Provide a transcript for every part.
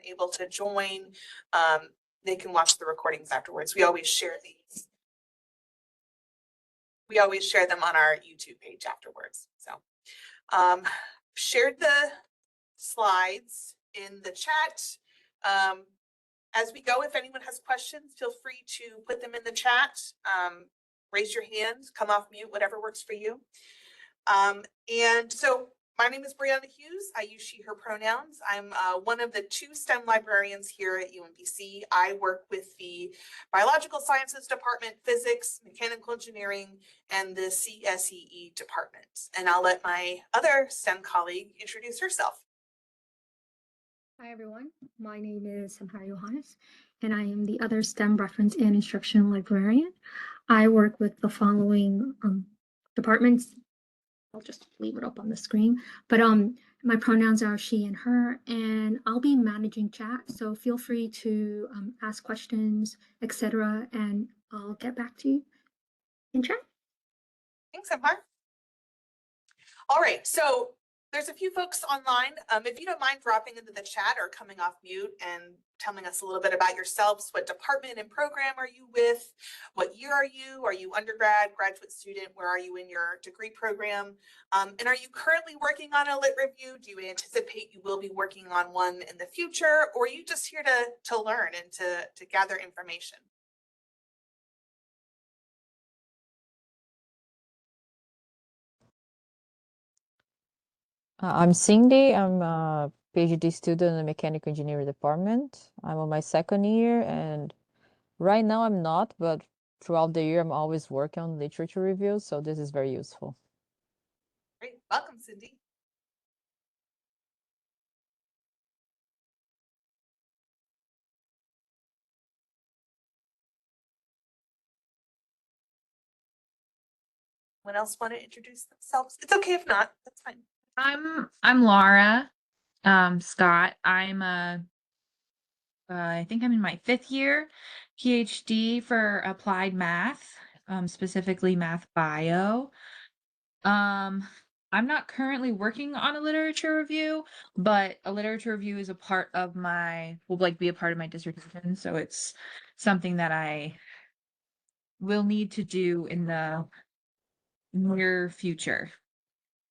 able to join, they can watch the recordings afterwards. We always share these. We always share them on our YouTube page afterwards. So shared the slides in the chat. As we go, if anyone has questions, feel free to put them in the chat. Raise your hand, come off mute, whatever works for you. And so my name is Brianna Hughes. I use she, her pronouns. I'm one of the 2 STEM librarians here at UMBC. I work with the Biological Sciences Department, Physics, Mechanical Engineering, and the CSEE department. And I'll let my other STEM colleague introduce herself. Hi, everyone. My name is Samhara Johannes, and I am the other STEM reference and instruction librarian. I work with the following departments. I'll just leave it up on the screen, but my pronouns are she and her, and I'll be managing chat, so feel free to ask questions, etc., and I'll get back to you in chat. Thanks, Samhara. All right, so there's a few folks online. If you don't mind dropping into the chat or coming off mute and telling us a little bit about yourselves, what department and program are you with? What year are you? Are you undergrad, graduate student? Where are you in your degree program? And are you currently working on a lit review? Do you anticipate you will be working on one in the future? Or are you just here to learn and to gather information? I'm Cindy. I'm a PhD student in the Mechanical Engineering department. I'm on my 2nd year, and right now I'm not, but throughout the year I'm always working on literature reviews, so this is very useful. Great, welcome, Cindy. Anyone else want to introduce themselves? It's okay if not, that's fine. I'm Laura Scott. I'm I think I'm in my 5th year PhD for applied math, specifically math bio. I'm not currently working on a literature review, but a literature review is a part of will be a part of my dissertation, so it's something that I will need to do in the near future.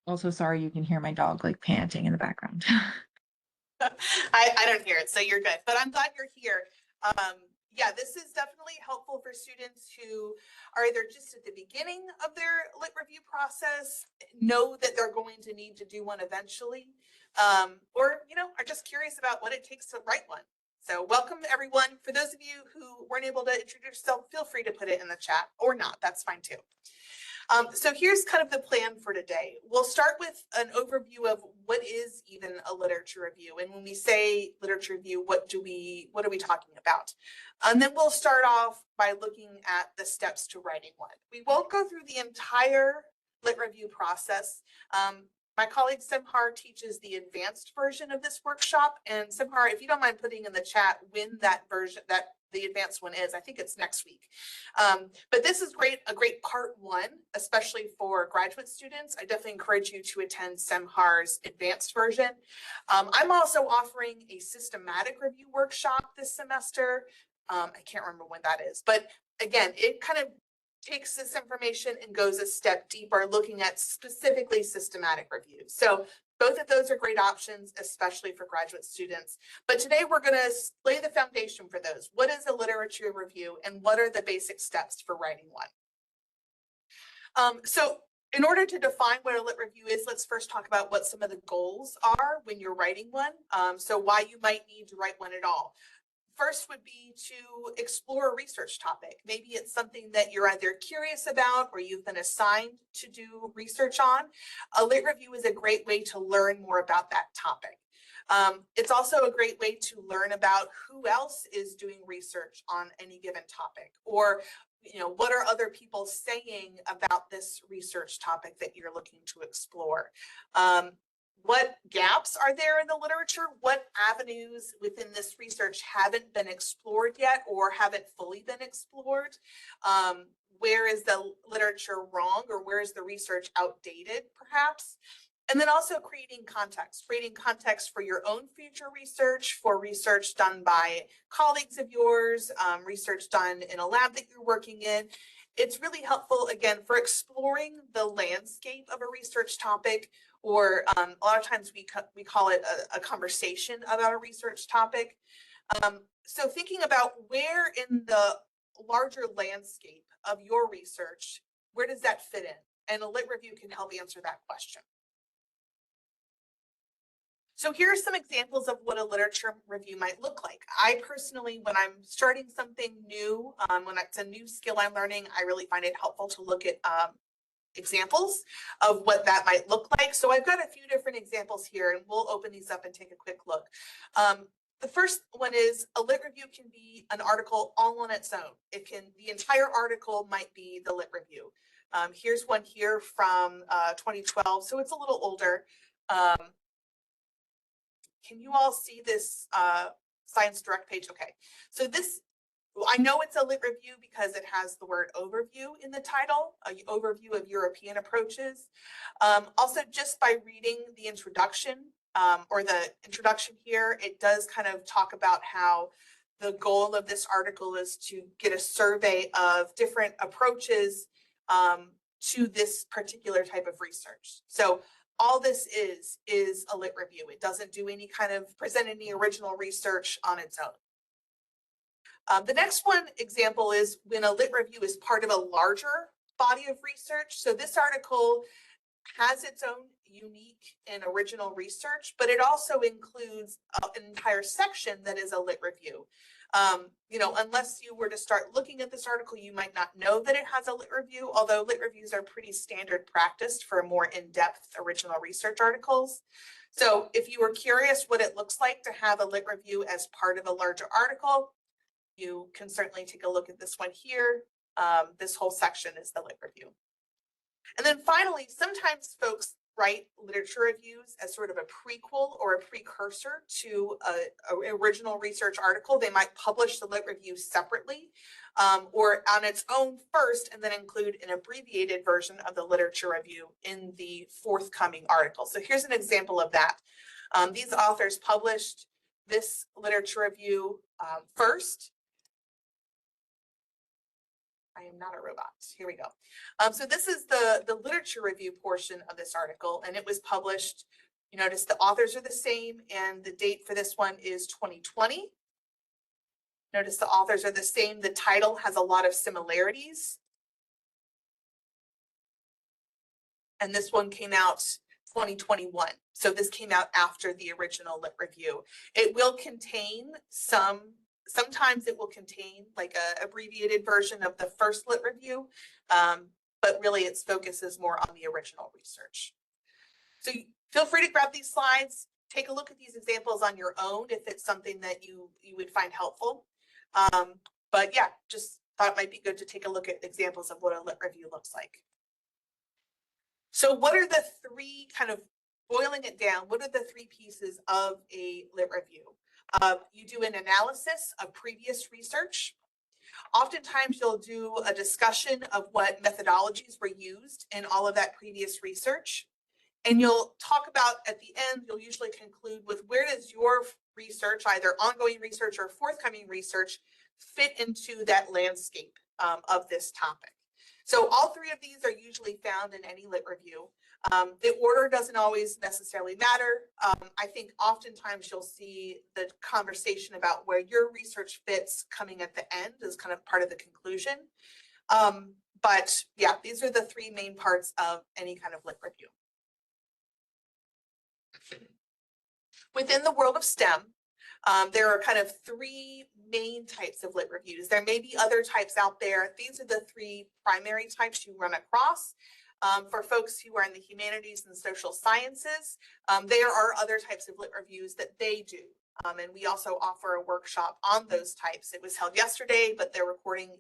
Also, sorry, you can hear my dog like panting in the background. I don't hear it, so you're good, but I'm glad you're here. Yeah, this is definitely helpful for students who are either just at the beginning of their lit review process, know that they're going to need to do one eventually, or, are just curious about what it takes to write one. So welcome everyone. For those of you who weren't able to introduce yourself, feel free to put it in the chat or not, that's fine too. So here's kind of the plan for today. We'll start with an overview of what is even a literature review. And when we say literature review, what are we talking about? And then we'll start off by looking at the steps to writing one. We won't go through the entire lit review process. My colleague Simhar teaches the advanced version of this workshop. And Simhar, if you don't mind putting in the chat when that version, the advanced one is, I think it's next week. But this is a great part 1, especially for graduate students. I definitely encourage you to attend Simhar's advanced version. I'm also offering a systematic review workshop this semester. I can't remember when that is, but again, it kind of takes this information and goes a step deeper, looking at specifically systematic reviews. So both of those are great options, especially for graduate students. But today we're going to lay the foundation for those. What is a literature review and what are the basic steps for writing one? So in order to define what a lit review is, let's first talk about what some of the goals are when you're writing one. So why you might need to write one at all. First would be to explore a research topic. Maybe it's something that you're either curious about or you've been assigned to do research on. A lit review is a great way to learn more about that topic. It's also a great way to learn about who else is doing research on any given topic, or what are other people saying about this research topic that you're looking to explore. What gaps are there in the literature? What avenues within this research haven't been explored yet or haven't fully been explored? Where is the literature wrong, or where is the research outdated, perhaps? And then also creating context for your own future research, for research done by colleagues of yours, research done in a lab that you're working in. It's really helpful, again, for exploring the landscape of a research topic, or a lot of times we call it a conversation about a research topic. So thinking about where in the larger landscape of your research, where does that fit in? And a lit review can help answer that question. So here are some examples of what a literature review might look like. I personally, when I'm starting something new, when it's a new skill I'm learning, I really find it helpful to look at examples of what that might look like. So I've got a few different examples here, and we'll open these up and take a quick look. The first one is a lit review can be an article all on its own. The entire article might be the lit review. Here's one here from 2012, so it's a little older. Can you all see this Science Direct page? Okay, so this, I know it's a lit review because it has the word overview in the title, an overview of European approaches. Also, just by reading the introduction or the introduction here, it does kind of talk about how the goal of this article is to get a survey of different approaches to this particular type of research. So all this is a lit review. It doesn't do any kind of present any original research on its own. The next one example is when a lit review is part of a larger body of research. So this article has its own unique and original research, but it also includes an entire section that is a lit review. You know, unless you were to start looking at this article, you might not know that it has a lit review, although lit reviews are pretty standard practice for more in-depth original research articles. So if you were curious what it looks like to have a lit review as part of a larger article, you can certainly take a look at this one here. This whole section is the lit review. And then finally, sometimes folks write literature reviews as sort of a prequel or a precursor to an original research article. They might publish the lit review separately or on its own first, and then include an abbreviated version of the literature review in the forthcoming article. So here's an example of that. These authors published this literature review first. I am not a robot. Here we go. So this is the literature review portion of this article, and it was published. You notice the authors are the same, and the date for this one is 2020. Notice the authors are the same. The title has a lot of similarities. And this one came out 2021. So this came out after the original lit review. It will contain sometimes it will contain like a abbreviated version of the first lit review, but really its focus is more on the original research. So feel free to grab these slides, take a look at these examples on your own if it's something that you would find helpful. But yeah, just thought it might be good to take a look at examples of what a lit review looks like. So what are the three, kind of boiling it down, what are the three pieces of a lit review? You do an analysis of previous research. Oftentimes you'll do a discussion of what methodologies were used in all of that previous research. And you'll talk about, at the end, you'll usually conclude with where does your research, either ongoing research or forthcoming research, fit into that landscape of this topic. So all three of these are usually found in any lit review. The order doesn't always necessarily matter. I think oftentimes you'll see the conversation about where your research fits coming at the end as kind of part of the conclusion. But yeah, these are the three main parts of any kind of lit review. Within the world of STEM, there are kind of three main types of lit reviews. There may be other types out there. These are the three primary types you run across. For folks who are in the humanities and social sciences, there are other types of lit reviews that they do. And we also offer a workshop on those types. It was held yesterday, but their recording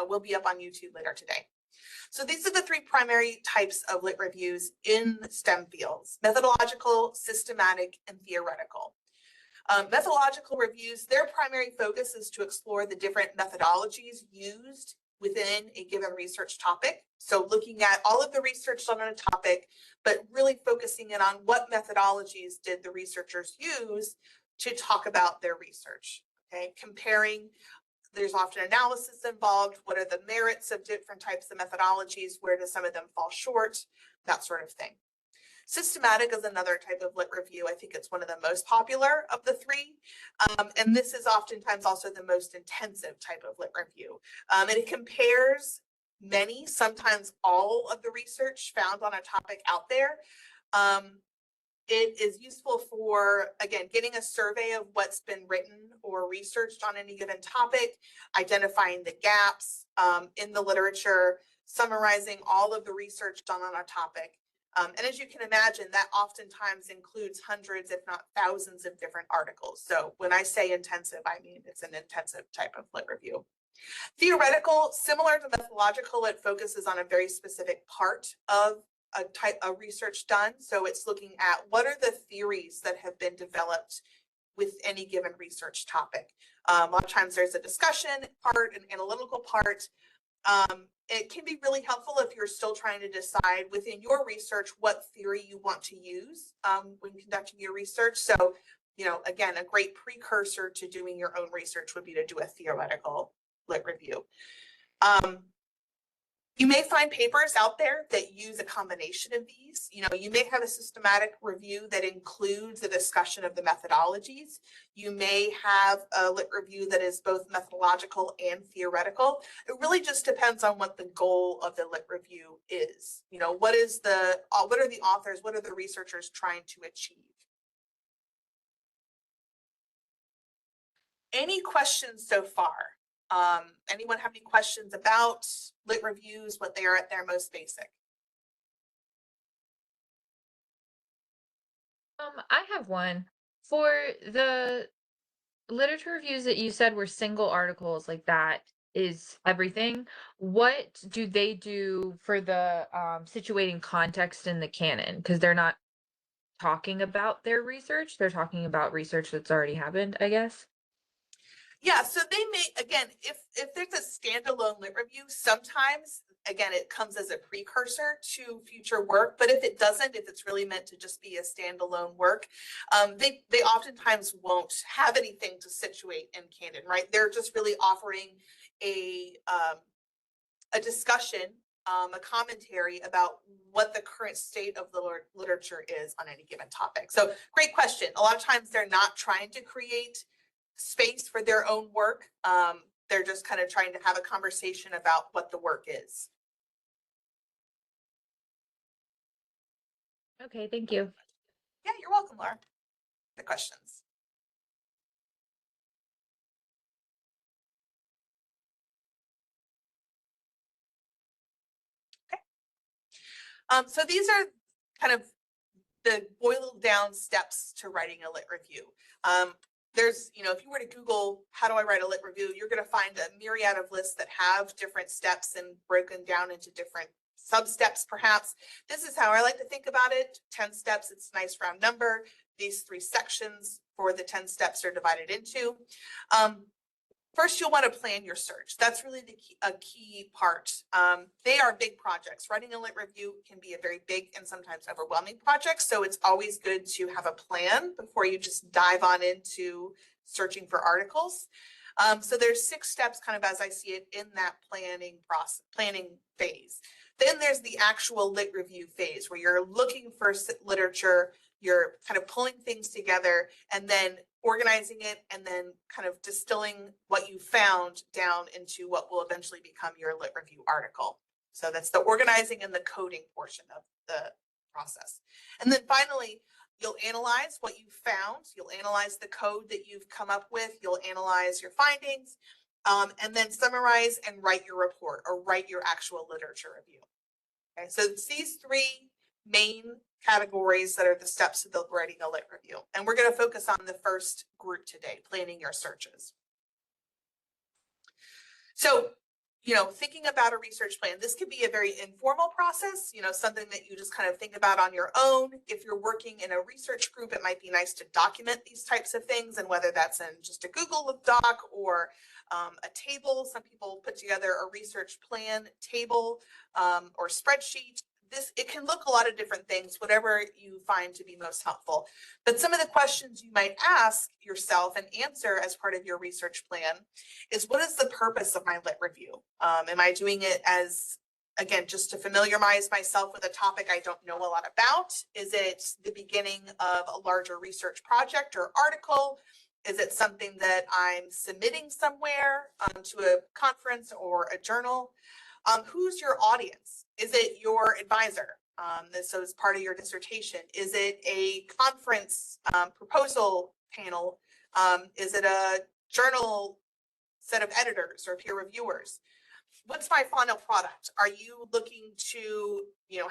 will be up on YouTube later today. So these are the three primary types of lit reviews in STEM fields: methodological, systematic, and theoretical. Methodological reviews, their primary focus is to explore the different methodologies used within a given research topic. So looking at all of the research done on a topic, but really focusing in on what methodologies did the researchers use to talk about their research. Okay, comparing, there's often analysis involved. What are the merits of different types of methodologies? Where do some of them fall short? That sort of thing. Systematic is another type of lit review. I think it's one of the most popular of the three. And this is oftentimes also the most intensive type of lit review. And it compares many, sometimes all of the research found on a topic out there. It is useful for, again, getting a survey of what's been written or researched on any given topic, identifying the gaps in the literature, summarizing all of the research done on a topic. And as you can imagine, that oftentimes includes hundreds, if not thousands of different articles. So when I say intensive, I mean it's an intensive type of lit review. Theoretical, similar to methodological, it focuses on a very specific part of a type of research done. So it's looking at what are the theories that have been developed with any given research topic. A lot of times there's a discussion part, an analytical part. It can be really helpful if you're still trying to decide within your research what theory you want to use when conducting your research. So, you know, again, a great precursor to doing your own research would be to do a theoretical lit review. You may find papers out there that use a combination of these. You know, you may have a systematic review that includes a discussion of the methodologies. You may have a lit review that is both methodological and theoretical. It really just depends on what the goal of the lit review is. You know, what are the authors, what are the researchers trying to achieve? Any questions so far? Anyone have any questions about lit reviews, what they are at their most basic? I have one. For the literature reviews that you said were single articles, like that is everything. What do they do for the situating context in the canon? Because they're not talking about their research, they're talking about research that's already happened, I guess. Yeah, so they may, again, if there's a standalone lit review, sometimes, again, it comes as a precursor to future work. But if it doesn't, if it's really meant to just be a standalone work, they oftentimes won't have anything to situate in canon, right? They're just really offering a discussion, a commentary about what the current state of the literature is on any given topic. So great question. A lot of times they're not trying to create space for their own work. They're just kind of trying to have a conversation about what the work is. Okay, thank you. Yeah, you're welcome, Laura. The questions. Okay. So these are kind of the boiled down steps to writing a lit review. There's, you know, if you were to Google, how do I write a lit review? You're going to find a myriad of lists that have different steps and broken down into different sub-steps, perhaps. This is how I like to think about it. 10 steps, it's a nice round number. These 3 sections for the 10 steps are divided into. First, you'll want to plan your search. That's really a key part. They are big projects. Writing a lit review can be a very big and sometimes overwhelming project. So it's always good to have a plan before you just dive on into searching for articles. So there's 6 steps kind of as I see it in that planning phase. Then there's the actual lit review phase where you're looking for literature, you're kind of pulling things together and then organizing it and then kind of distilling what you found down into what will eventually become your lit review article. So that's the organizing and the coding portion of the process. And then finally, you'll analyze what you found. You'll analyze the code that you've come up with. You'll analyze your findings and then summarize and write your report or write your actual literature review. Okay, so it's these 3 main categories that are the steps of the writing a lit review. And we're going to focus on the first group today, planning your searches. So thinking about a research plan, this could be a very informal process, something that you just kind of think about on your own. If you're working in a research group, it might be nice to document these types of things, and whether that's in just a Google Doc or a table. Some people put together a research plan table or spreadsheet. It can look a lot of different things, whatever you find to be most helpful. But some of the questions you might ask yourself and answer as part of your research plan is, what is the purpose of my lit review? Am I doing it as, again, just to familiarize myself with a topic I don't know a lot about? Is it the beginning of a larger research project or article? Is it something that I'm submitting somewhere to a conference or a journal? Who's your audience? Is it your advisor? So as part of your dissertation, is it a conference proposal panel? Is it a journal set of editors or peer reviewers? What's my final product? Are you looking to,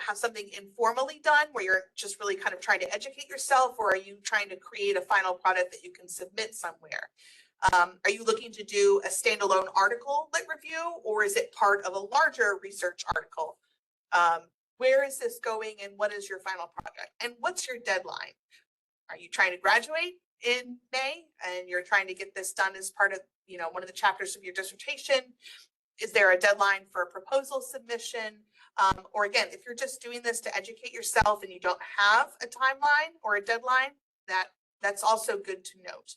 have something informally done where you're just really kind of trying to educate yourself, or are you trying to create a final product that you can submit somewhere? Are you looking to do a standalone article lit review, or is it part of a larger research article? Where is this going, and what is your final project? And what's your deadline? Are you trying to graduate in May and you're trying to get this done as part of, one of the chapters of your dissertation? Is there a deadline for a proposal submission? Or again, if you're just doing this to educate yourself and you don't have a timeline or a deadline, that's also good to note.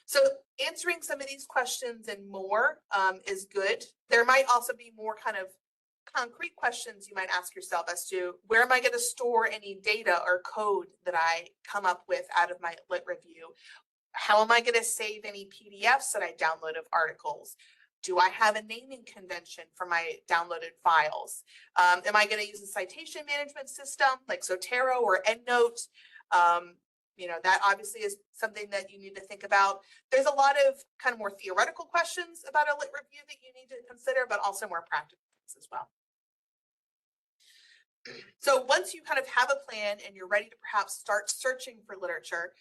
So answering some of these questions and more is good. There might also be more kind of concrete questions you might ask yourself as to, where am I going to store any data or code that I come up with out of my lit review? How am I going to save any PDFs that I download of articles? Do I have a naming convention for my downloaded files? Am I going to use a citation management system like Zotero or EndNote? That obviously is something that you need to think about. There's a lot of kind of more theoretical questions about a lit review that you need to consider, but also more practical ones as well. So once you kind of have a plan and you're ready to perhaps start searching for literature,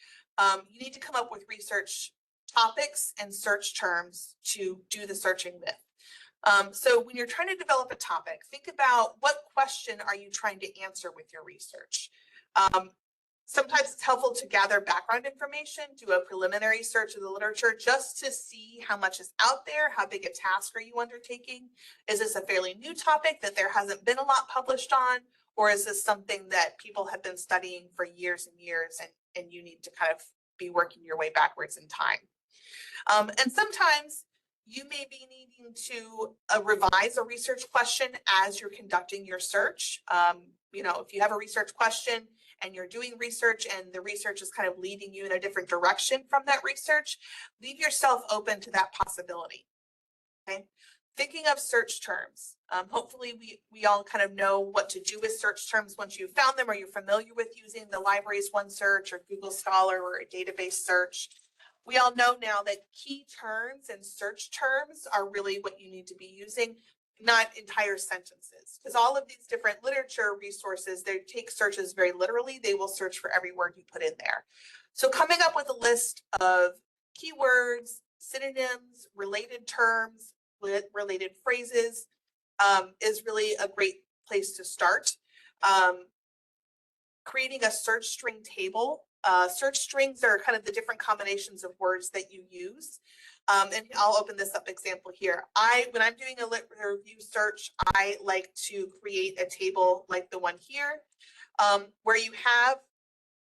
you need to come up with research topics and search terms to do the searching with. So when you're trying to develop a topic, think about, what question are you trying to answer with your research? Sometimes it's helpful to gather background information, do a preliminary search of the literature just to see how much is out there, how big a task are you undertaking? Is this a fairly new topic that there hasn't been a lot published on? Or is this something that people have been studying for years and years, and you need to kind of be working your way backwards in time? And sometimes you may be needing to revise a research question as you're conducting your search. If you have a research question and you're doing research and the research is kind of leading you in a different direction from that research, leave yourself open to that possibility. Okay. Thinking of search terms. Hopefully we all kind of know what to do with search terms once you've found them, or you're familiar with using the library's OneSearch or Google Scholar or a database search. We all know now that key terms and search terms are really what you need to be using, not entire sentences, because all of these different literature resources, they take searches very literally. They will search for every word you put in there. So coming up with a list of keywords, synonyms, related terms, related phrases is really a great place to start. Creating a search string table. Search strings are kind of the different combinations of words that you use. And I'll open this up example here. When I'm doing a lit review search, I like to create a table like the one here, where you have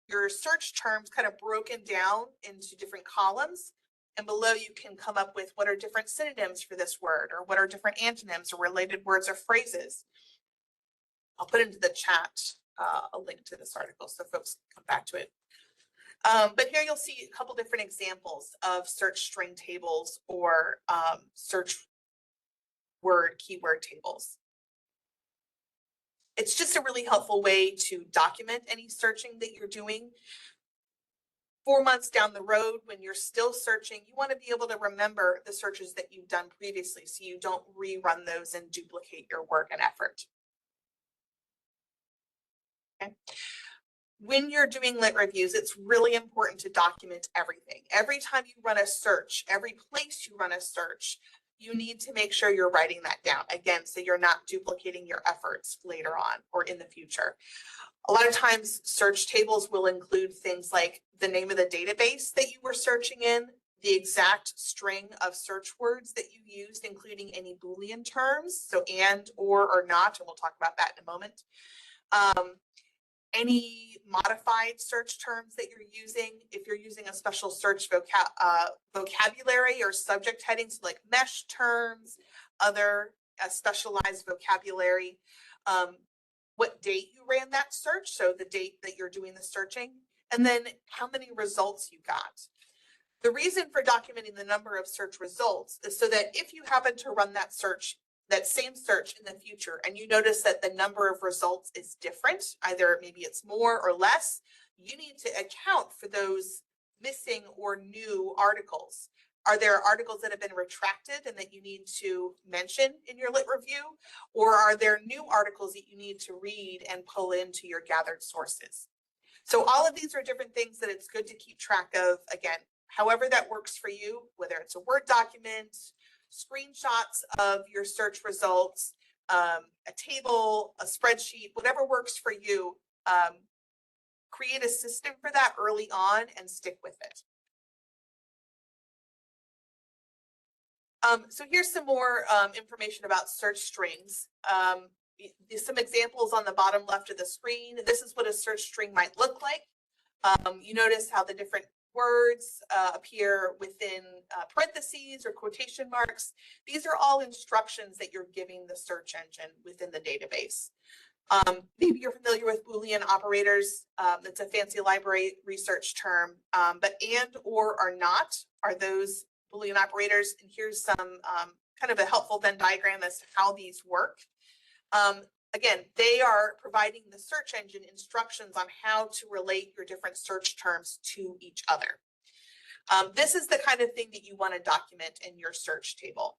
your search terms kind of broken down into different columns. And below you can come up with, what are different synonyms for this word, or what are different antonyms or related words or phrases. I'll put into the chat a link to this article so folks can come back to it. But here you'll see a couple different examples of search string tables or search word keyword tables. It's just a really helpful way to document any searching that you're doing. 4 months down the road, when you're still searching, you want to be able to remember the searches that you've done previously, so you don't rerun those and duplicate your work and effort. Okay. When you're doing lit reviews, it's really important to document everything. Every time you run a search, every place you run a search, you need to make sure you're writing that down again, so you're not duplicating your efforts later on or in the future. A lot of times search tables will include things like the name of the database that you were searching in, the exact string of search words that you used, including any Boolean terms, so and, or not, and we'll talk about that in a moment. Any modified search terms that you're using, if you're using a special search vocabulary or subject headings like mesh terms, other specialized vocabulary, what date you ran that search, so the date that you're doing the searching, and then how many results you got. The reason for documenting the number of search results is so that if you happen to run that search, that same search in the future, and you notice that the number of results is different, either maybe it's more or less, you need to account for those missing or new articles. Are there articles that have been retracted and that you need to mention in your lit review? Or are there new articles that you need to read and pull into your gathered sources? So all of these are different things that it's good to keep track of. Again, however that works for you, whether it's a Word document, screenshots of your search results, a table, a spreadsheet, whatever works for you, create a system for that early on and stick with it. So here's some more information about search strings. Some examples on the bottom left of the screen. This is what a search string might look like. You notice how the different words appear within parentheses or quotation marks. These are all instructions that you're giving the search engine within the database. Maybe you're familiar with Boolean operators. It's a fancy library research term, but and, or, are not are those Boolean operators. And here's some kind of a helpful Venn diagram as to how these work. Again, they are providing the search engine instructions on how to relate your different search terms to each other. This is the kind of thing that you want to document in your search table.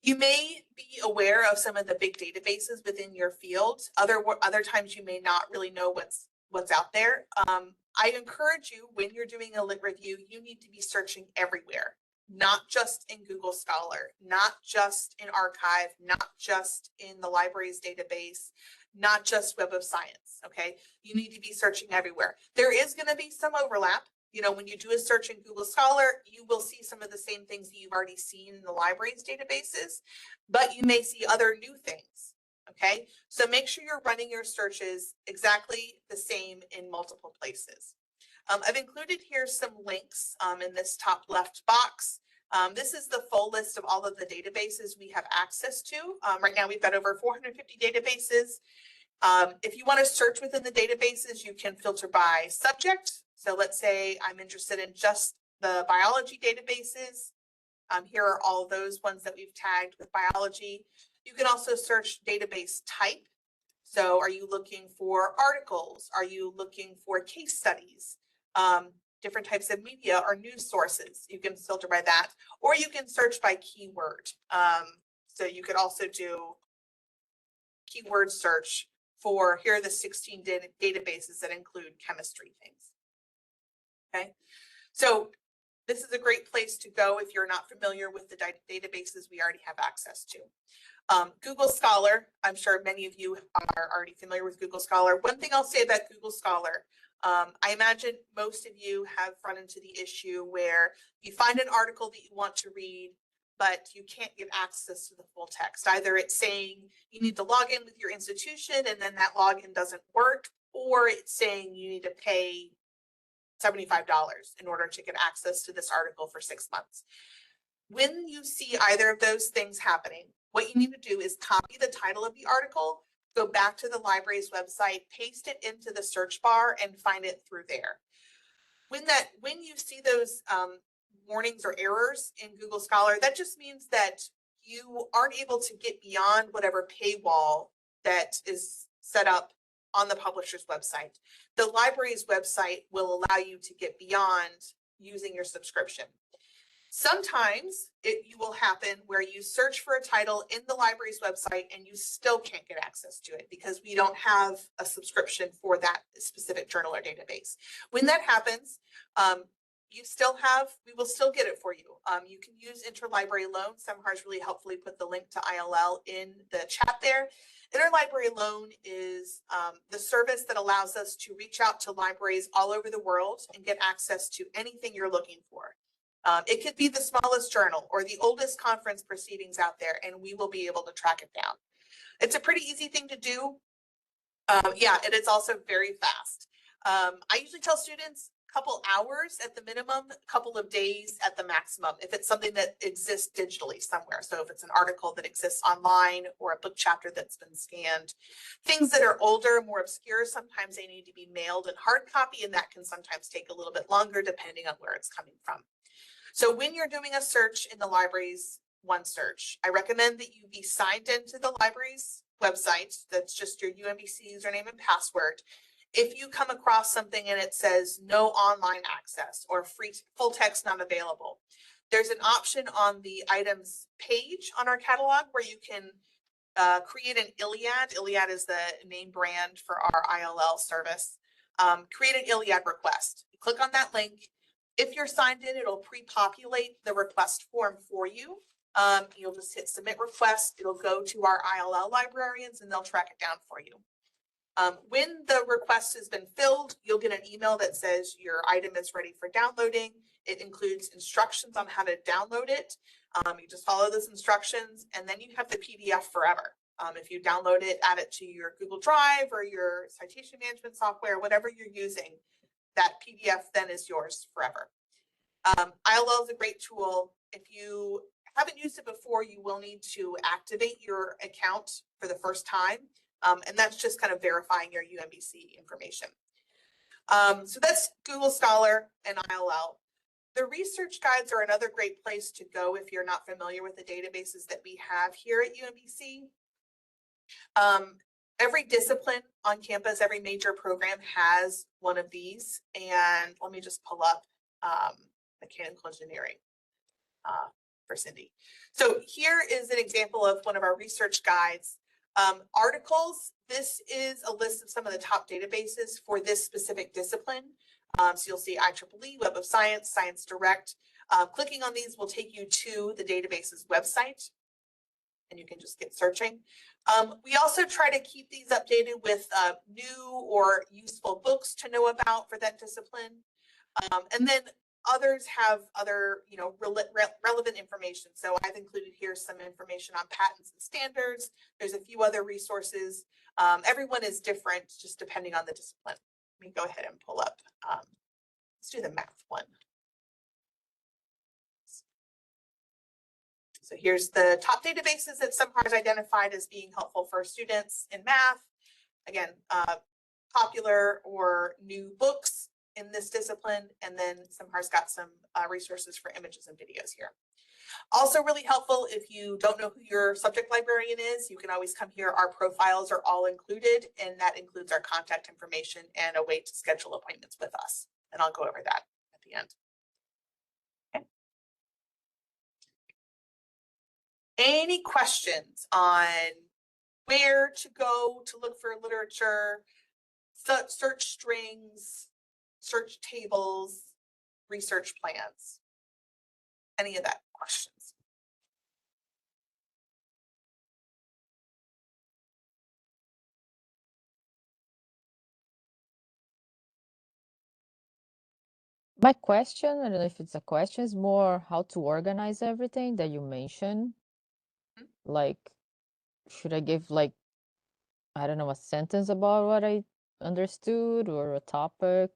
You may be aware of some of the big databases within your field. Other times you may not really know what's out there. I encourage you, when you're doing a lit review, you need to be searching everywhere. Not just in Google Scholar, not just in Archive, not just in the library's database, not just Web of Science, okay? You need to be searching everywhere. There is going to be some overlap. You know, when you do a search in Google Scholar, you will see some of the same things that you've already seen in the library's databases, but you may see other new things, okay? So make sure you're running your searches exactly the same in multiple places. I've included here some links in this top left box. This is the full list of all of the databases we have access to. Right now we've got over 450 databases. If you want to search within the databases, you can filter by subject. So let's say I'm interested in just the biology databases. Here are all those ones that we've tagged with biology. You can also search database type. So are you looking for articles? Are you looking for case studies? Different types of media or news sources. You can filter by that, or you can search by keyword. So you could also do keyword search for, here are the 16 databases that include chemistry things. Okay, so this is a great place to go if you're not familiar with the databases we already have access to. Google Scholar, I'm sure many of you are already familiar with Google Scholar. One thing I'll say about Google Scholar, I imagine most of you have run into the issue where you find an article that you want to read, but you can't get access to the full text. Either it's saying you need to log in with your institution and then that login doesn't work, or it's saying you need to pay $75 in order to get access to this article for 6 months. When you see either of those things happening, what you need to do is copy the title of the article, go back to the library's website, paste it into the search bar, and find it through there. When you see those warnings or errors in Google Scholar, that just means that you aren't able to get beyond whatever paywall that is set up on the publisher's website. The library's website will allow you to get beyond using your subscription. Sometimes you will happen where you search for a title in the library's website and you still can't get access to it because we don't have a subscription for that specific journal or database. When that happens, we will still get it for you. You can use interlibrary loan. Semhar's really helpfully put the link to ILL in the chat there. Interlibrary loan is the service that allows us to reach out to libraries all over the world and get access to anything you're looking for. It could be the smallest journal or the oldest conference proceedings out there, and we will be able to track it down. It's a pretty easy thing to do. Yeah, and it's also very fast. I usually tell students a couple hours at the minimum, a couple of days at the maximum, if it's something that exists digitally somewhere. So if it's an article that exists online or a book chapter that's been scanned, things that are older, more obscure, sometimes they need to be mailed in hard copy, and that can sometimes take a little bit longer depending on where it's coming from. So when you're doing a search in the library's OneSearch, I recommend that you be signed into the library's website. That's just your UMBC username and password. If you come across something and it says no online access or full text not available, there's an option on the items page on our catalog where you can create an ILLiad. ILLiad is the name brand for our ILL service. Create an ILLiad request. Click on that link. If you're signed in, it'll pre-populate the request form for you. You'll just hit submit request. It'll go to our ILL librarians and they'll track it down for you. When the request has been filled, you'll get an email that says your item is ready for downloading. It includes instructions on how to download it. You just follow those instructions and then you have the PDF forever. If you download it, add it to your Google Drive or your citation management software, whatever you're using, that PDF then is yours forever. ILL is a great tool. If you haven't used it before, you will need to activate your account for the first time. And that's just kind of verifying your UMBC information. So that's Google Scholar and ILL. The research guides are another great place to go if you're not familiar with the databases that we have here at UMBC. Every discipline on campus, every major program has one of these. And let me just pull up mechanical engineering for Cindy. So here is an example of one of our research guides. Articles, this is a list of some of the top databases for this specific discipline. So you'll see IEEE, Web of Science, Science Direct. Clicking on these will take you to the database's website and you can just get searching. We also try to keep these updated with new or useful books to know about for that discipline. And then others have other, relevant information. So I've included here some information on patents and standards. There's a few other resources. Everyone is different just depending on the discipline. Let me go ahead and pull up. Let's do the math one. So here's the top databases that Semhar has identified as being helpful for students in math. Again, popular or new books in this discipline, and then Semhar's got some resources for images and videos here. Also really helpful if you don't know who your subject librarian is, you can always come here. Our profiles are all included, and that includes our contact information and a way to schedule appointments with us. And I'll go over that at the end. Okay. Any questions on where to go to look for literature, search strings, search tables, research plans? Any of that questions? My question, I don't know if it's a question, is more how to organize everything that you mentioned. Like, should I give I don't know, a sentence about what I understood or a topic?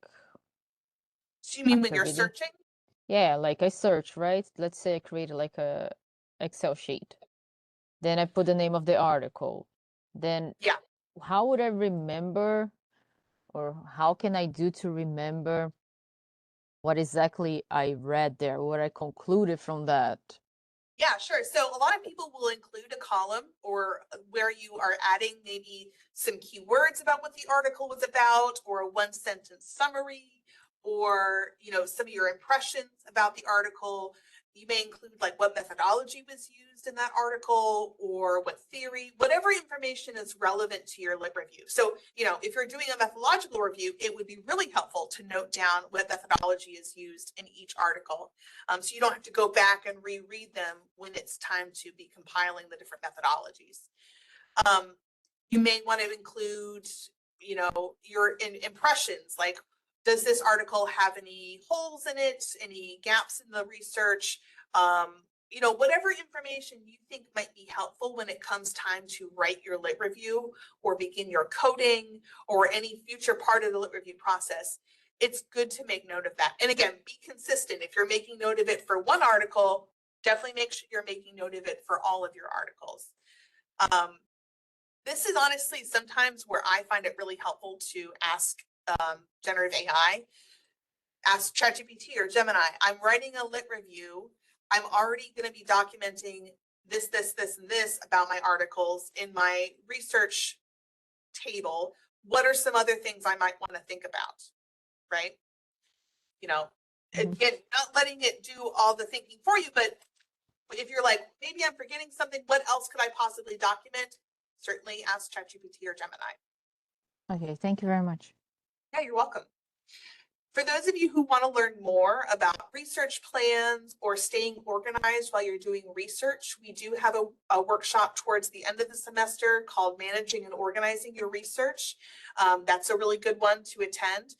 Do you mean when you're Activity. searching? Yeah, like I search, right? Let's say I created like a Excel sheet. Then I put the name of the article. Then Yeah. how would I remember, or how can I do to remember what exactly I read there, what I concluded from that? Yeah, sure. So a lot of people will include a column or where you are adding maybe some keywords about what the article was about, or a one sentence summary, or some of your impressions about the article. You may include like what methodology was used in that article or what theory, whatever information is relevant to your lit review. So, you know, if you're doing a methodological review, it would be really helpful to note down what methodology is used in each article. So you don't have to go back and reread them when it's time to be compiling the different methodologies. You may want to include, you know, your impressions, like, does this article have any holes in it, any gaps in the research? You know, whatever information you think might be helpful when it comes time to write your lit review or begin your coding or any future part of the lit review process, it's good to make note of that. And again, be consistent. If you're making note of it for one article, definitely make sure you're making note of it for all of your articles. This is honestly sometimes where I find it really helpful to ask generative AI, ask ChatGPT or Gemini, I'm writing a lit review. I'm already going to be documenting this, and this about my articles in my research table. What are some other things I might want to think about, right? You know, again, not letting it do all the thinking for you, but if you're like, maybe I'm forgetting something, what else could I possibly document? Certainly ask ChatGPT or Gemini. Okay, thank you very much. Yeah, you're welcome. For those of you who want to learn more about research plans or staying organized while you're doing research, we do have a workshop towards the end of the semester called Managing and Organizing Your Research. That's a really good one to attend.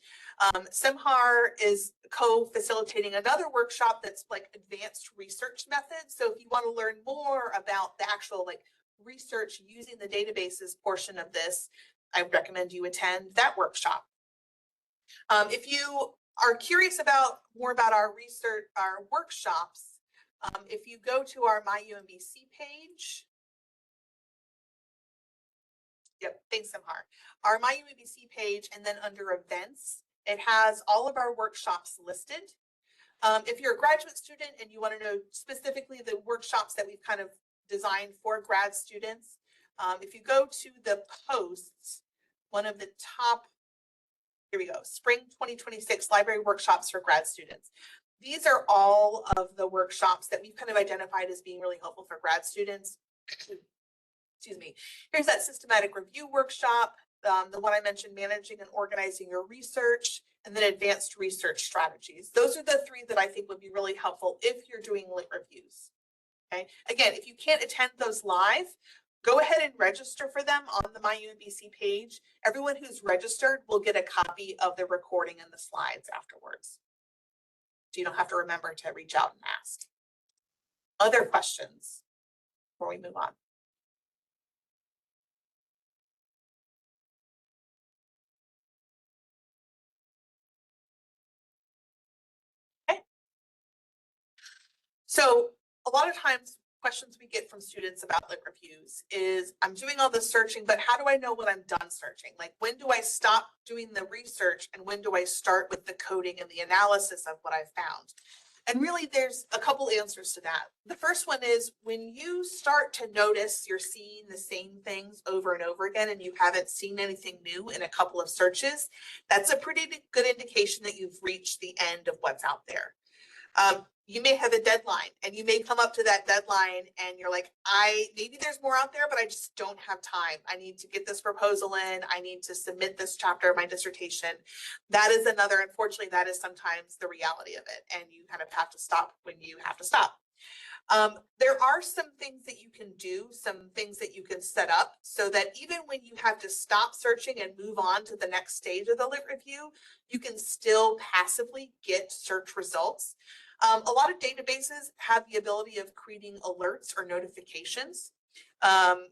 Semhar is co-facilitating another workshop that's like advanced research methods. So if you want to learn more about the actual like research using the databases portion of this, I would recommend you attend that workshop. If you are curious about more about our research, our workshops, if you go to our MyUMBC page, yep, thanks, Semhar. Our MyUMBC page, and then under events, it has all of our workshops listed. If you're a graduate student and you want to know specifically the workshops that we've kind of designed for grad students, if you go to the posts, one of the top, here we go, Spring 2026 Library Workshops for Grad Students. These are all of the workshops that we've kind of identified as being really helpful for grad students. Excuse me. Here's that systematic review workshop, the one I mentioned, managing and organizing your research, and then advanced research strategies. Those are the three that I think would be really helpful if you're doing lit reviews. Okay. Again, if you can't attend those live, go ahead and register for them on the MyUMBC page. Everyone who's registered will get a copy of the recording and the slides afterwards. So you don't have to remember to reach out and ask. Other questions before we move on? Okay. So a lot of times questions we get from students about lit reviews is, I'm doing all this searching, but how do I know when I'm done searching? Like, when do I stop doing the research and when do I start with the coding and the analysis of what I've found? And really, there's a couple answers to that. The first one is, when you start to notice you're seeing the same things over and over again and you haven't seen anything new in a couple of searches, that's a pretty good indication that you've reached the end of what's out there. You may have a deadline and you may come up to that deadline and you're like, maybe there's more out there, but I just don't have time. I need to get this proposal in. I need to submit this chapter of my dissertation. That is another, unfortunately, that is sometimes the reality of it. And you kind of have to stop when you have to stop. There are some things that you can do, some things that you can set up so that even when you have to stop searching and move on to the next stage of the lit review, you can still passively get search results. A lot of databases have the ability of creating alerts or notifications,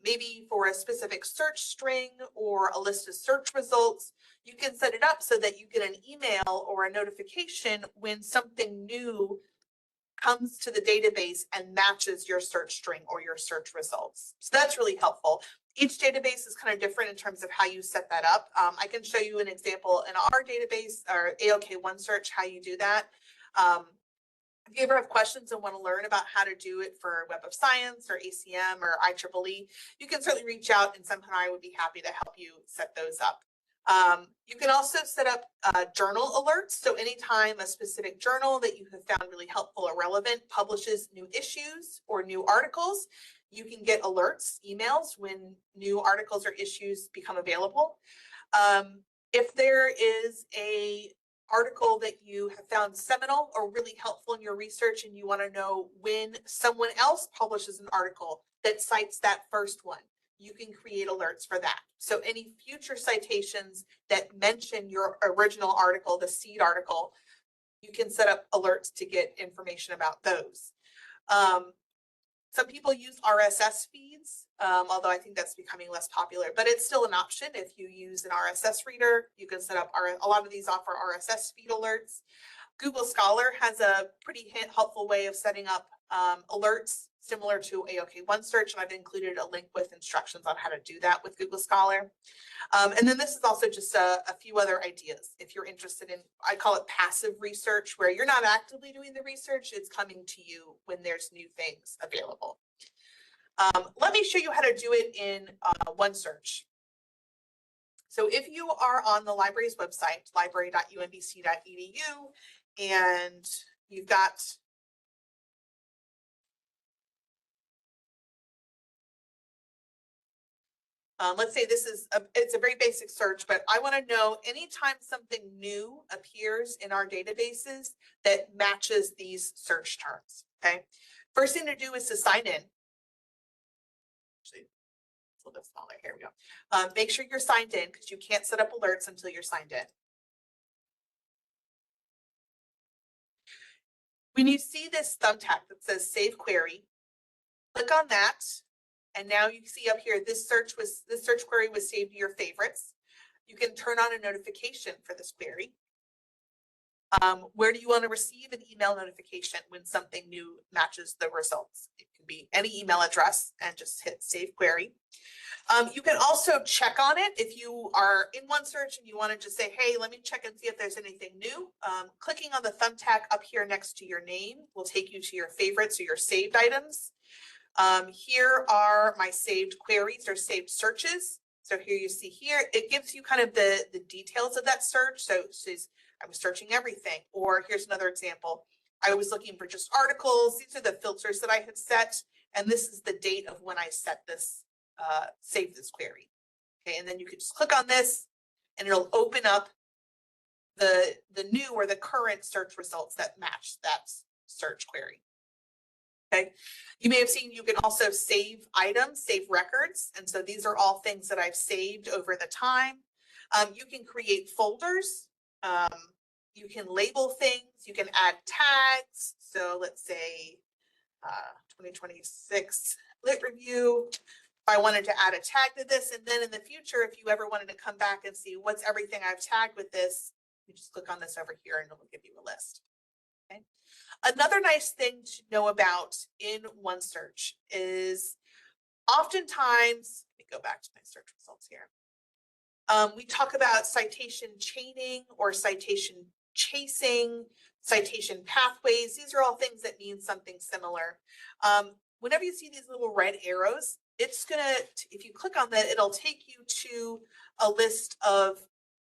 maybe for a specific search string or a list of search results. You can set it up so that you get an email or a notification when something new comes to the database and matches your search string or your search results. So that's really helpful. Each database is kind of different in terms of how you set that up. I can show you an example in our database, or ALK OneSearch, how you do that. If you ever have questions and want to learn about how to do it for Web of Science or ACM or IEEE, you can certainly reach out and Semhar and I would be happy to help you set those up. You can also set up journal alerts. So anytime a specific journal that you have found really helpful or relevant publishes new issues or new articles, you can get alerts, emails when new articles or issues become available. If there is a article that you have found seminal or really helpful in your research and you want to know when someone else publishes an article that cites that first one, you can create alerts for that. So any future citations that mention your original article, the seed article, you can set up alerts to get information about those. Some people use RSS feeds, although I think that's becoming less popular, but it's still an option. If you use an RSS reader, you can set up, a lot of these offer RSS feed alerts. Google Scholar has a pretty helpful way of setting up alerts similar to AOK OneSearch, and I've included a link with instructions on how to do that with Google Scholar. And then this is also just a few other ideas. If you're interested in, I call it passive research, where you're not actively doing the research, it's coming to you when there's new things available. Let me show you how to do it in OneSearch. So if you are on the library's website, library.umbc.edu, and you've got let's say this is it's a very basic search, but I want to know anytime something new appears in our databases that matches these search terms. Okay, first thing to do is to sign in. Actually, it's a little bit smaller. Here we go. Make sure you're signed in because you can't set up alerts until you're signed in. When you see this thumbtack that says Save Query, click on that. And now you see up here, this search query was saved to your favorites. You can turn on a notification for this query. Where do you want to receive an email notification when something new matches the results? It can be any email address and just hit Save Query. You can also check on it if you are in OneSearch and you want to just say, hey, let me check and see if there's anything new. Clicking on the thumbtack up here next to your name will take you to your favorites or your saved items. Here are my saved queries or saved searches. So here you see here, it gives you kind of the details of that search. So it says, I was searching everything. Or here's another example. I was looking for just articles. These are the filters that I had set. And this is the date of when I set this, save this query. Okay, and then you can just click on this and it'll open up the new or the current search results that match that search query. Okay, you may have seen you can also save items, save records. And so these are all things that I've saved over the time. You can create folders. You can label things. You can add tags. So let's say 2026 Lit Review. If I wanted to add a tag to this, and then in the future, if you ever wanted to come back and see what's everything I've tagged with this, you just click on this over here and it'll give you a list. Okay. Another nice thing to know about in OneSearch is oftentimes, let me go back to my search results here. We talk about citation chaining or citation chasing, citation pathways. These are all things that mean something similar. Whenever you see these little red arrows, it's gonna, if you click on that, it'll take you to a list of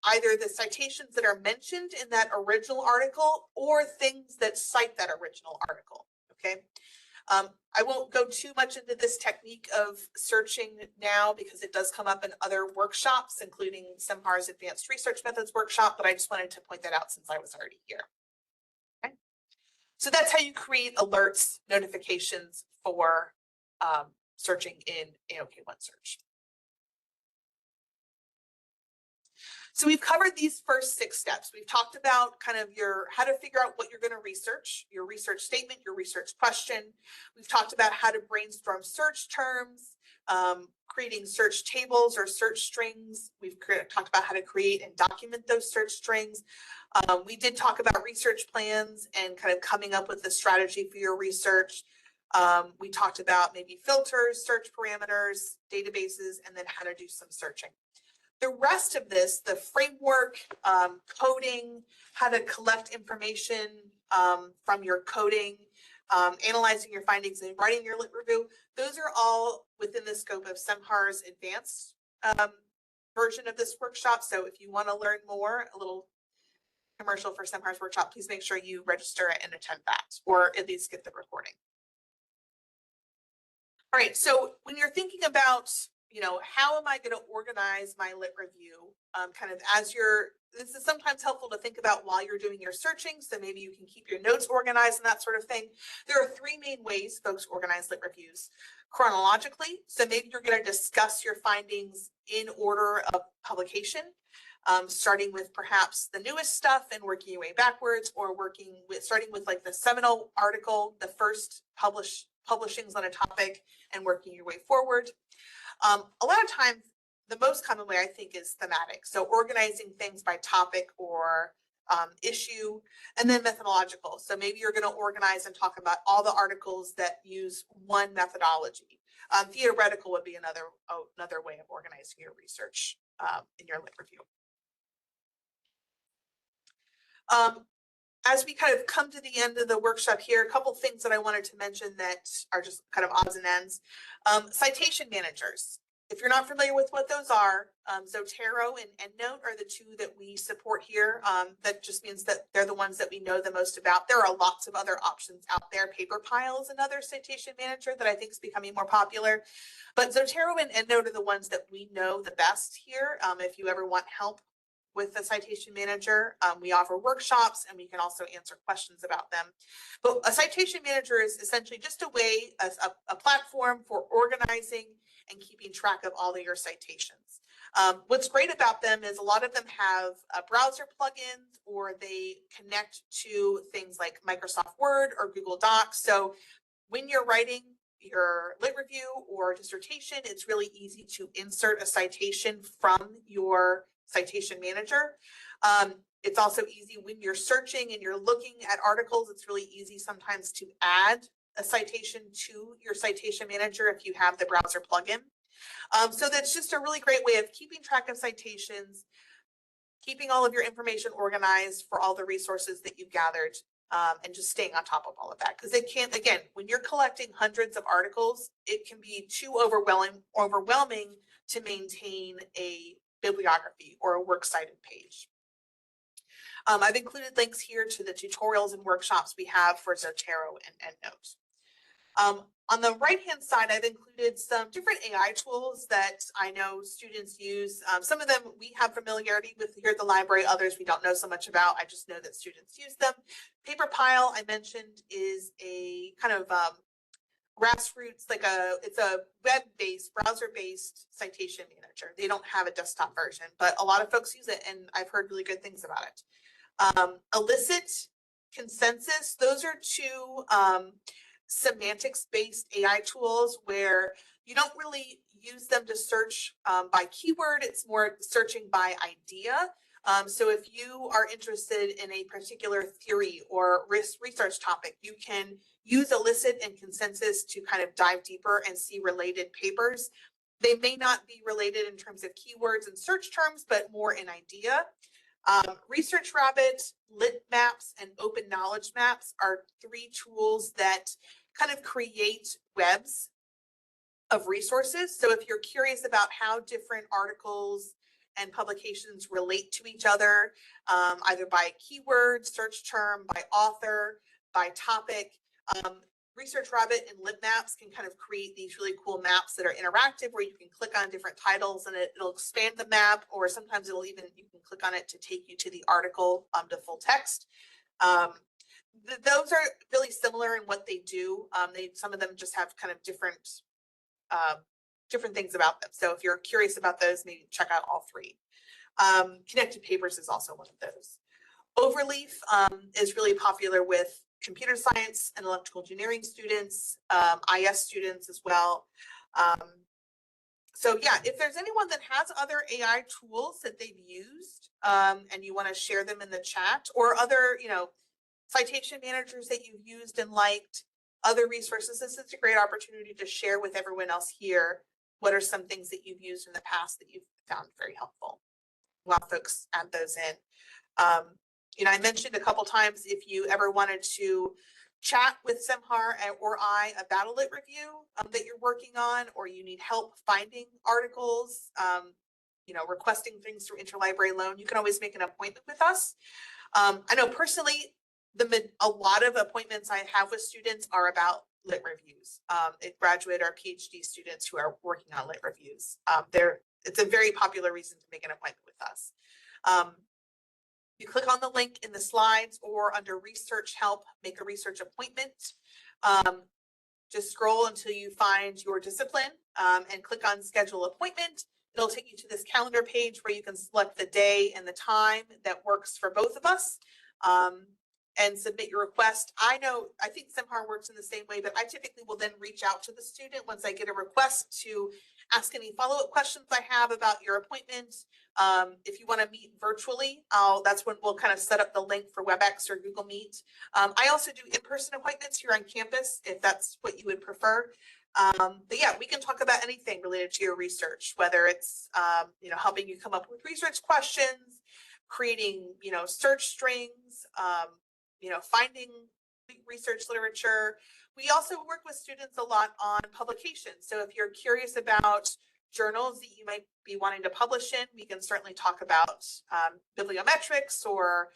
either the citations that are mentioned in that original article or things that cite that original article, okay? I won't go too much into this technique of searching now because it does come up in other workshops, including SEMHAR's Advanced Research Methods workshop, but I just wanted to point that out since I was already here. Okay. So that's how you create alerts, notifications for searching in AOK OneSearch. So we've covered these first 6 steps. We've talked about kind of how to figure out what you're going to research, your research statement, your research question. We've talked about how to brainstorm search terms, creating search tables or search strings. We've talked about how to create and document those search strings. We did talk about research plans and kind of coming up with a strategy for your research. We talked about maybe filters, search parameters, databases, and then how to do some searching. The rest of this, the framework, coding, how to collect information from your coding, analyzing your findings and writing your lit review, those are all within the scope of SEMHAR's advanced version of this workshop. So if you want to learn more, a little commercial for Semhar's workshop, please make sure you register and attend that, or at least get the recording. All right, so when you're thinking about, you know, how am I going to organize my lit review, kind of as this is sometimes helpful to think about while you're doing your searching, so maybe you can keep your notes organized and that sort of thing. There are three main ways folks organize lit reviews. Chronologically, so maybe you're going to discuss your findings in order of publication, starting with perhaps the newest stuff and working your way backwards, or starting with like the seminal article, the first publishings on a topic, and working your way forward. A lot of times, the most common way I think is thematic. So organizing things by topic or issue, and then methodological. So maybe you're going to organize and talk about all the articles that use one methodology. Theoretical would be another way of organizing your research in your lit review. As we kind of come to the end of the workshop here, a couple things that I wanted to mention that are just kind of odds and ends. Citation managers. If you're not familiar with what those are, Zotero and EndNote are the two that we support here. That just means that they're the ones that we know the most about. There are lots of other options out there. PaperPile is another citation manager that I think is becoming more popular. But Zotero and EndNote are the ones that we know the best here. If you ever want help with the citation manager, we offer workshops and we can also answer questions about them. But a citation manager is essentially just a way, a platform for organizing and keeping track of all of your citations. What's great about them is a lot of them have browser plugins, or they connect to things like Microsoft Word or Google Docs. So when you're writing your lit review or dissertation, it's really easy to insert a citation from your citation manager. It's also easy when you're searching and you're looking at articles. It's really easy sometimes to add a citation to your citation manager if you have the browser plugin. So that's just a really great way of keeping track of citations, keeping all of your information organized for all the resources that you've gathered, and just staying on top of all of that. Because it can, again, when you're collecting hundreds of articles, it can be too overwhelming to maintain a bibliography or a works cited page. I've included links here to the tutorials and workshops we have for Zotero and EndNote. On the right-hand side, I've included some different AI tools that I know students use. Some of them we have familiarity with here at the library, others we don't know so much about. I just know that students use them. PaperPile, I mentioned, is a kind of grassroots, it's a web-based, browser-based citation manager. They don't have a desktop version, but a lot of folks use it, and I've heard really good things about it. Elicit, Consensus, those are two semantics-based AI tools where you don't really use them to search by keyword. It's more searching by idea. So if you are interested in a particular theory or research topic, you can use Elicit and Consensus to kind of dive deeper and see related papers. They may not be related in terms of keywords and search terms, but more in idea. Research Rabbit, Lit Maps, and Open Knowledge Maps are three tools that kind of create webs of resources. So if you're curious about how different articles and publications relate to each other, either by keyword, search term, by author, by topic, Research Rabbit and Lit Maps can kind of create these really cool maps that are interactive, where you can click on different titles and it'll expand the map, or sometimes you can click on it to take you to the article, to full text. Those are really similar in what they do. Some of them just have kind of different things about them. So if you're curious about those, maybe check out all three. Connected Papers is also one of those. Overleaf is really popular with computer science and electrical engineering students, IS students as well. So yeah, if there's anyone that has other AI tools that they've used, and you want to share them in the chat, or other, citation managers that you've used and liked, other resources, this is a great opportunity to share with everyone else here what are some things that you've used in the past that you've found very helpful while folks add those in. I mentioned a couple times, if you ever wanted to chat with Semhar or I about a lit review that you're working on, or you need help finding articles, requesting things through interlibrary loan, you can always make an appointment with us. I know personally, a lot of appointments I have with students are about lit reviews. Graduate or PhD students who are working on lit reviews. It's a very popular reason to make an appointment with us. You click on the link in the slides or under research help, make a research appointment. Just scroll until you find your discipline and click on schedule appointment. It'll take you to this calendar page where you can select the day and the time that works for both of us and submit your request. I think Semhar works in the same way, but I typically will then reach out to the student once I get a request to ask any follow-up questions I have about your appointment. If you want to meet virtually, that's when we'll kind of set up the link for WebEx or Google Meet. I also do in-person appointments here on campus if that's what you would prefer. But yeah, we can talk about anything related to your research, whether it's, helping you come up with research questions, creating, search strings, finding research literature. We also work with students a lot on publications. So if you're curious about journals that you might be wanting to publish in, we can certainly talk about bibliometrics or,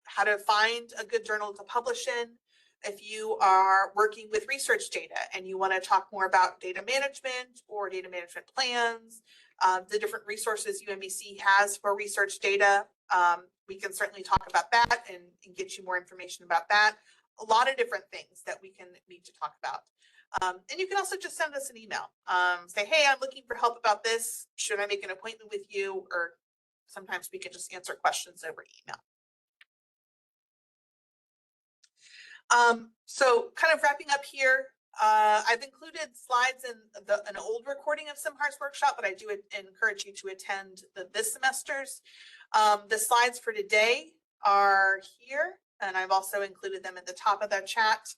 how to find a good journal to publish in. If you are working with research data and you want to talk more about data management or data management plans, the different resources UMBC has for research data, we can certainly talk about that and get you more information about that. A lot of different things that we can need to talk about. And you can also just send us an email. Say, hey, I'm looking for help about this. Should I make an appointment with you? Or sometimes we can just answer questions over email. So kind of wrapping up here, I've included slides in an old recording of Semhar's workshop, but I do encourage you to attend this semester's. The slides for today are here, and I've also included them at the top of the chat.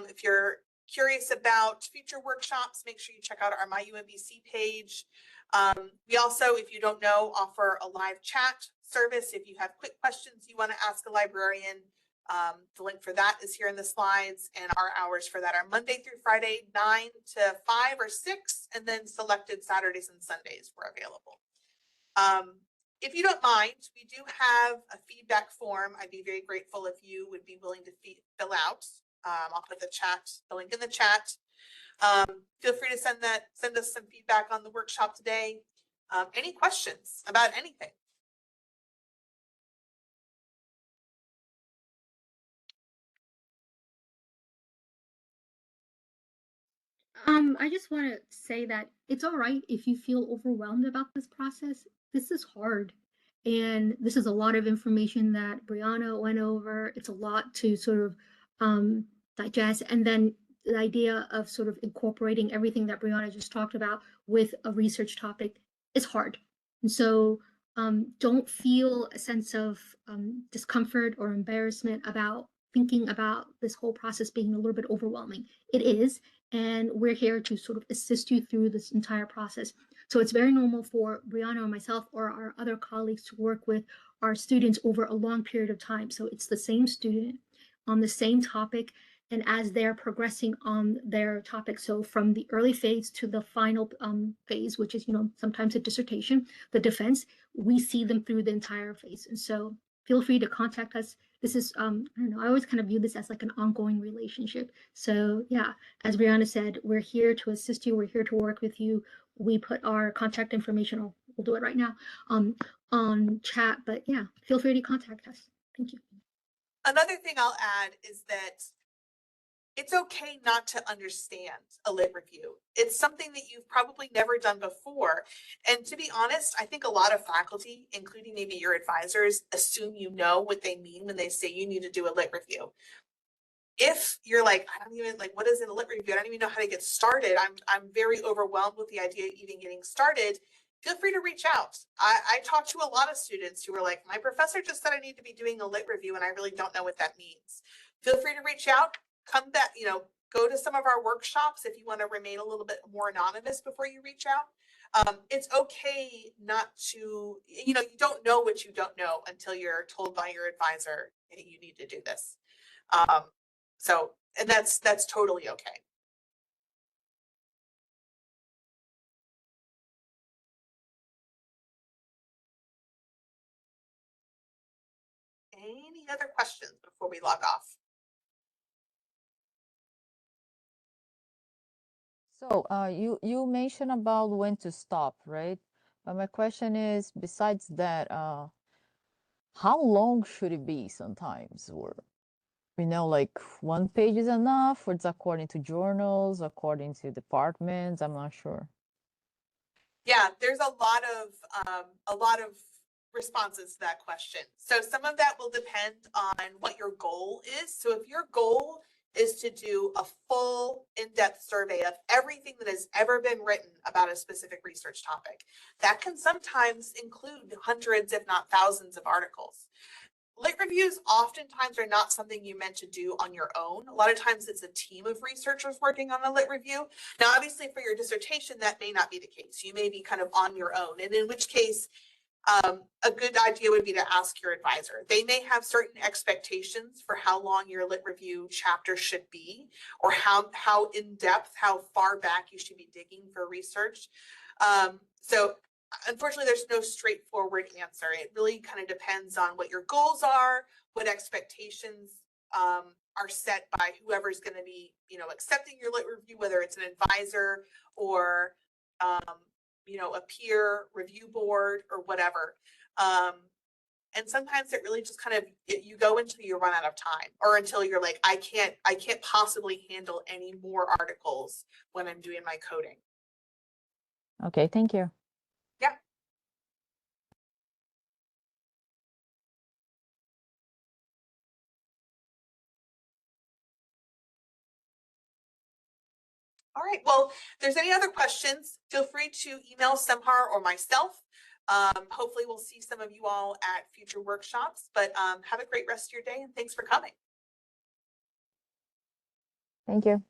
If you're curious about future workshops, make sure you check out our My UMBC page. We also, if you don't know, offer a live chat service. If you have quick questions you want to ask a librarian, the link for that is here in the slides, and our hours for that are Monday through Friday, 9 to 5 or 6, and then selected Saturdays and Sundays were available. If you don't mind, we do have a feedback form. I'd be very grateful if you would be willing to fill out. I'll put the link in the chat. Feel free to send us some feedback on the workshop today. Any questions about anything? I just want to say that it's all right if you feel overwhelmed about this process. This is hard. And this is a lot of information that Brianna went over. It's a lot to sort of digest. And then the idea of sort of incorporating everything that Brianna just talked about with a research topic is hard. And so don't feel a sense of discomfort or embarrassment about thinking about this whole process being a little bit overwhelming. It is, and we're here to sort of assist you through this entire process. So it's very normal for Brianna or myself or our other colleagues to work with our students over a long period of time. So it's the same student on the same topic, and as they're progressing on their topic, so from the early phase to the final phase, which is, sometimes a dissertation, the defense, we see them through the entire phase. And so feel free to contact us. This is, I don't know, I always kind of view this as like an ongoing relationship. So yeah, as Brianna said, we're here to assist you. We're here to work with you. We put our contact information, we'll do it right now, on chat, but yeah, feel free to contact us. Thank you. Another thing I'll add is that it's okay not to understand a lit review. It's something that you've probably never done before. And to be honest, I think a lot of faculty, including maybe your advisors, assume you know what they mean when they say you need to do a lit review. If you're like, I don't even what is a lit review? I don't even know how to get started. I'm very overwhelmed with the idea of even getting started. Feel free to reach out. I talk to a lot of students who are like, my professor just said I need to be doing a lit review and I really don't know what that means. Feel free to reach out, come back, go to some of our workshops if you want to remain a little bit more anonymous before you reach out. It's okay not to, you don't know what you don't know until you're told by your advisor that you need to do this. And that's totally okay. Any other questions before we log off? So, you mentioned about when to stop, right? But my question is, besides that, how long should it be sometimes? Or, like 1 page is enough, or it's according to journals, according to departments? I'm not sure. Yeah, there's a lot of responses to that question. So some of that will depend on what your goal is. So if your goal is to do a full in-depth survey of everything that has ever been written about a specific research topic, that can sometimes include hundreds, if not thousands of articles. Lit reviews oftentimes are not something you meant to do on your own. A lot of times it's a team of researchers working on a lit review. Now, obviously for your dissertation, that may not be the case. You may be kind of on your own, and in which case, a good idea would be to ask your advisor. They may have certain expectations for how long your lit review chapter should be, or how in depth, how far back you should be digging for research. So unfortunately, there's no straightforward answer. It really kind of depends on what your goals are, what expectations are set by whoever's going to be, accepting your lit review, whether it's an advisor or a peer review board or whatever. And sometimes it really just kind of, you go until you run out of time, or until you're like, I can't possibly handle any more articles when I'm doing my coding. Okay, thank you. Yeah. All right, well, if there's any other questions, feel free to email Semhar or myself. Hopefully we'll see some of you all at future workshops, but have a great rest of your day, and thanks for coming. Thank you.